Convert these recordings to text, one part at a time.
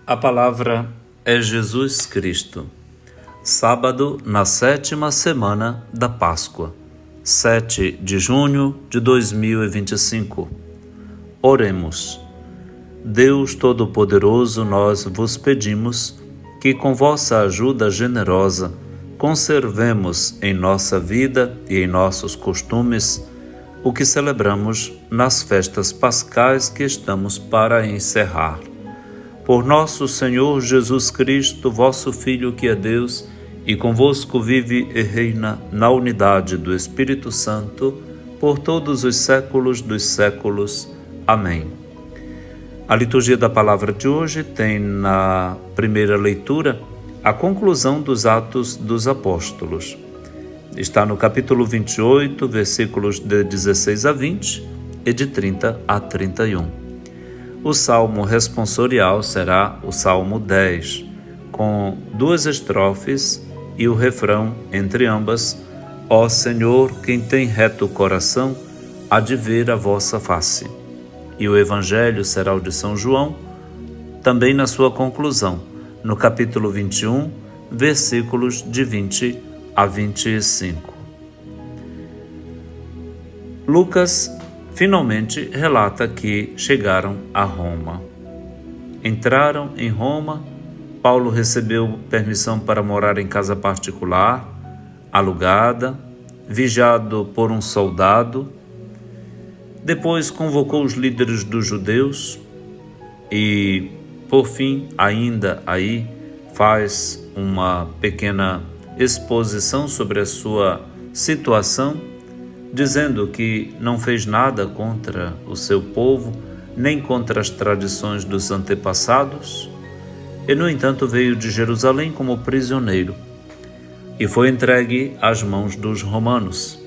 A palavra é Jesus Cristo. Sábado na 7ª semana da Páscoa, 7 de junho de 2025. Oremos. Deus Todo-Poderoso, nós vos pedimos que com vossa ajuda generosa conservemos em nossa vida e em nossos costumes o que celebramos nas festas pascais que estamos para encerrar. Por nosso Senhor Jesus Cristo, vosso Filho, que é Deus, e convosco vive e reina na unidade do Espírito Santo, por todos os séculos dos séculos. Amém. A liturgia da palavra de hoje tem na primeira leitura a conclusão dos Atos dos Apóstolos. Está no capítulo 28, versículos de 16 a 20 e de 30 a 31. O salmo responsorial será o Salmo 10, com 2 estrofes e o refrão entre ambas: Ó Senhor, quem tem reto coração, há de ver a vossa face. E o Evangelho será o de São João, também na sua conclusão, no capítulo 21, versículos de 20 a 25. Lucas finalmente relata que chegaram a Roma. Entraram em Roma, Paulo recebeu permissão para morar em casa particular, alugada, vigiado por um soldado. Depois convocou os líderes dos judeus e, por fim, ainda aí, faz uma pequena exposição sobre a sua situação, dizendo que não fez nada contra o seu povo, nem contra as tradições dos antepassados, e, no entanto, veio de Jerusalém como prisioneiro e foi entregue às mãos dos romanos.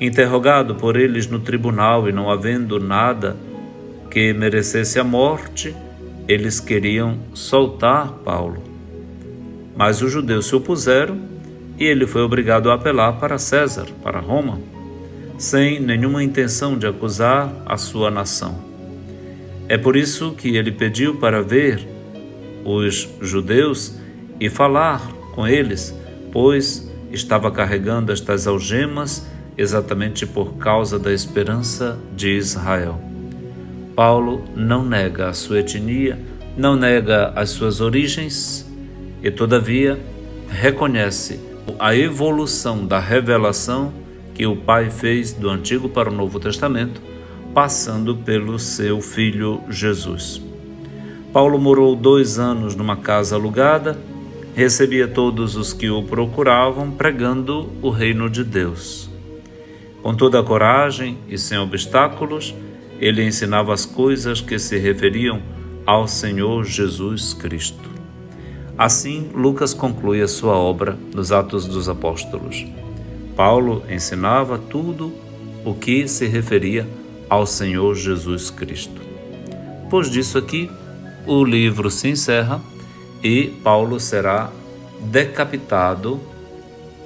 Interrogado por eles no tribunal e não havendo nada que merecesse a morte, eles queriam soltar Paulo. Mas os judeus se opuseram e ele foi obrigado a apelar para César, para Roma, sem nenhuma intenção de acusar a sua nação. É por isso que ele pediu para ver os judeus e falar com eles, pois estava carregando estas algemas exatamente por causa da esperança de Israel. Paulo não nega a sua etnia, não nega as suas origens e, todavia, reconhece a evolução da revelação que o Pai fez do Antigo para o Novo Testamento, passando pelo seu Filho Jesus. Paulo morou 2 anos numa casa alugada, recebia todos os que o procuravam, pregando o reino de Deus. Com toda a coragem e sem obstáculos, ele ensinava as coisas que se referiam ao Senhor Jesus Cristo. Assim, Lucas conclui a sua obra nos Atos dos Apóstolos. Paulo ensinava tudo o que se referia ao Senhor Jesus Cristo. Depois disso aqui, o livro se encerra e Paulo será decapitado,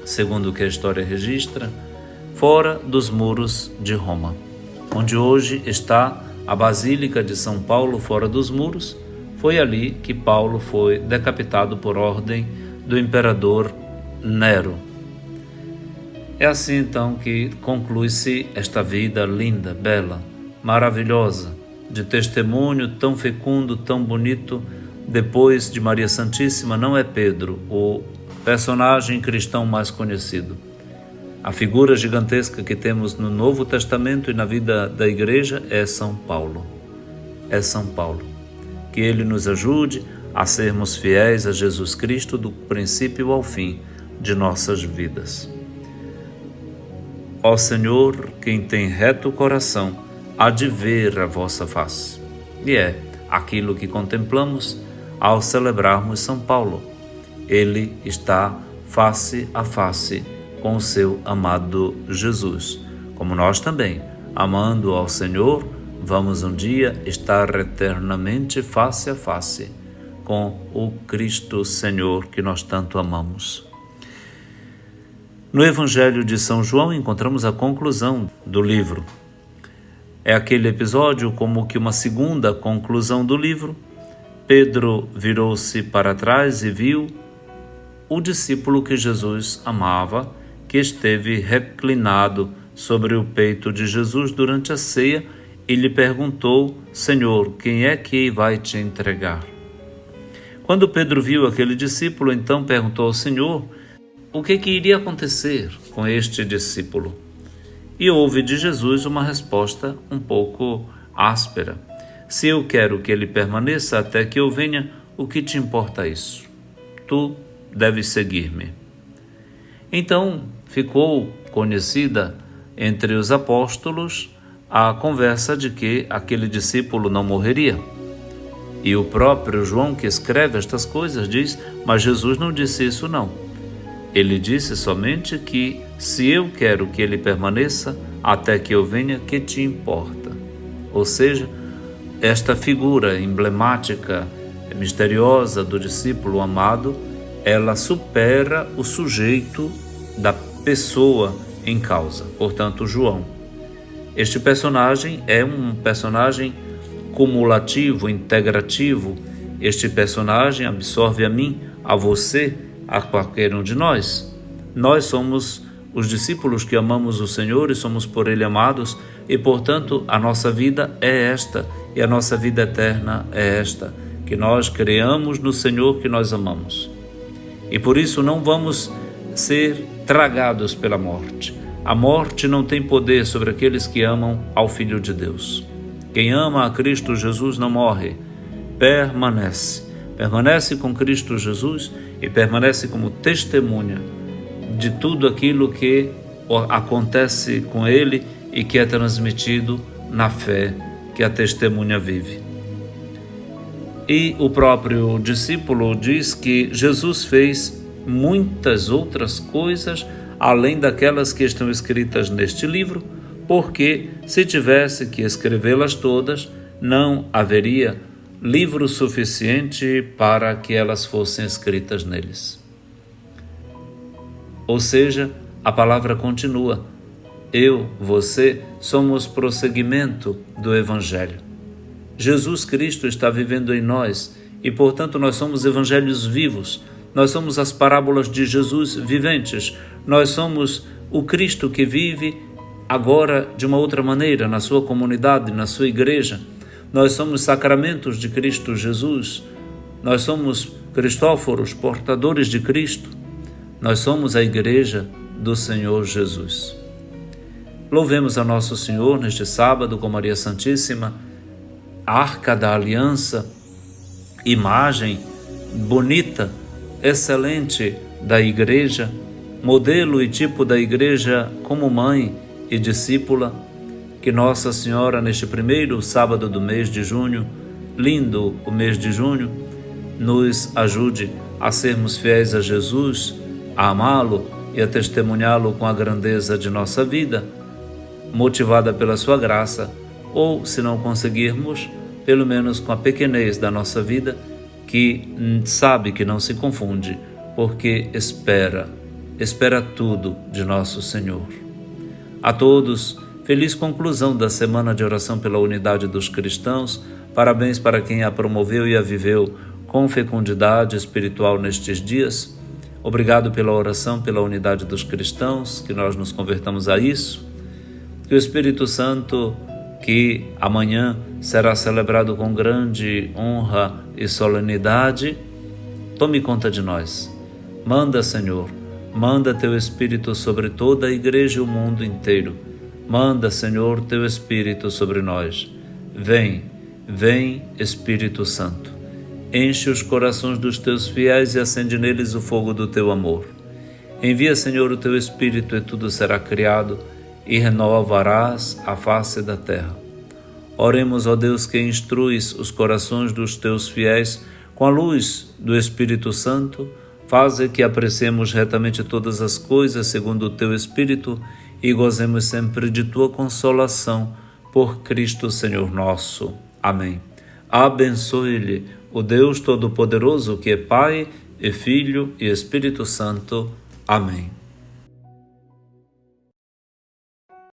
segundo o que a história registra, fora dos muros de Roma, onde hoje está a Basílica de São Paulo, fora dos muros. Foi ali que Paulo foi decapitado por ordem do imperador Nero. É assim então que conclui-se esta vida linda, bela, maravilhosa, de testemunho tão fecundo, tão bonito. Depois de Maria Santíssima, não é Pedro o personagem cristão mais conhecido. A figura gigantesca que temos no Novo Testamento e na vida da Igreja é São Paulo. É São Paulo. Que ele nos ajude a sermos fiéis a Jesus Cristo do princípio ao fim de nossas vidas. Ó Senhor, quem tem reto coração, há de ver a vossa face. E é aquilo que contemplamos ao celebrarmos São Paulo. Ele está face a face com o seu amado Jesus. Como nós também, amando ao Senhor, vamos um dia estar eternamente face a face com o Cristo Senhor que nós tanto amamos. No Evangelho de São João encontramos a conclusão do livro. É aquele episódio como que uma segunda conclusão do livro, Pedro virou-se para trás e viu o discípulo que Jesus amava, que esteve reclinado sobre o peito de Jesus durante a ceia, e lhe perguntou: Senhor, quem é que vai te entregar? Quando Pedro viu aquele discípulo, então perguntou ao Senhor o que iria acontecer com este discípulo. E houve de Jesus uma resposta um pouco áspera: se eu quero que ele permaneça até que eu venha, o que te importa isso? Tu deves seguir-me. Então ficou conhecida entre os apóstolos a conversa de que aquele discípulo não morreria. E o próprio João, que escreve estas coisas, diz: mas Jesus não disse isso não. Ele disse somente que se eu quero que ele permaneça até que eu venha, que te importa? Ou seja, esta figura emblemática, misteriosa do discípulo amado, ela supera o sujeito da pessoa em causa, portanto, João. Este personagem é um personagem cumulativo, integrativo. Este personagem absorve a mim, a você, a qualquer um de nós. Nós somos os discípulos que amamos o Senhor e somos por Ele amados, e, portanto, a nossa vida é esta, e a nossa vida eterna é esta, que nós creamos no Senhor que nós amamos. E por isso não vamos ser tragados pela morte. A morte não tem poder sobre aqueles que amam ao Filho de Deus. Quem ama a Cristo Jesus não morre, permanece com Cristo Jesus e permanece como testemunha de tudo aquilo que acontece com ele e que é transmitido na fé que a testemunha vive. E o próprio discípulo diz que Jesus fez muitas outras coisas além daquelas que estão escritas neste livro, porque se tivesse que escrevê-las todas, não haveria livro suficiente para que elas fossem escritas neles. Ou seja, a palavra continua. Eu, você, somos prosseguimento do Evangelho. Jesus Cristo está vivendo em nós e, portanto, nós somos evangelhos vivos. Nós somos as parábolas de Jesus viventes. Nós somos o Cristo que vive agora de uma outra maneira na sua comunidade, na sua igreja. Nós somos sacramentos de Cristo Jesus. Nós somos Cristóforos, portadores de Cristo. Nós somos a igreja do Senhor Jesus. Louvemos a nosso Senhor neste sábado com Maria Santíssima, Arca da Aliança, imagem bonita, excelente da igreja, modelo e tipo da igreja como mãe e discípula. Que Nossa Senhora, neste primeiro sábado do mês de junho, lindo o mês de junho, nos ajude a sermos fiéis a Jesus, a amá-lo e a testemunhá-lo com a grandeza de nossa vida, motivada pela sua graça, ou, se não conseguirmos, pelo menos com a pequenez da nossa vida, que sabe que não se confunde, porque espera tudo de nosso Senhor. A todos, feliz conclusão da semana de oração pela unidade dos cristãos. Parabéns para quem a promoveu e a viveu com fecundidade espiritual nestes dias. Obrigado pela oração pela unidade dos cristãos, que nós nos convertamos a isso. Que o Espírito Santo, que amanhã será celebrado com grande honra e solenidade, tome conta de nós. Manda, Senhor, manda teu Espírito sobre toda a igreja e o mundo inteiro. Manda, Senhor, teu Espírito sobre nós. Vem, Espírito Santo. Enche os corações dos teus fiéis e acende neles o fogo do teu amor. Envia, Senhor, o teu Espírito e tudo será criado e renovarás a face da terra. Oremos, ó Deus, que instruis os corações dos teus fiéis com a luz do Espírito Santo. Faze que apreciemos retamente todas as coisas segundo o teu Espírito e gozemos sempre de tua consolação por Cristo Senhor nosso. Amém. Abençoe-lhe o Deus Todo-Poderoso, que é Pai e Filho e Espírito Santo. Amém.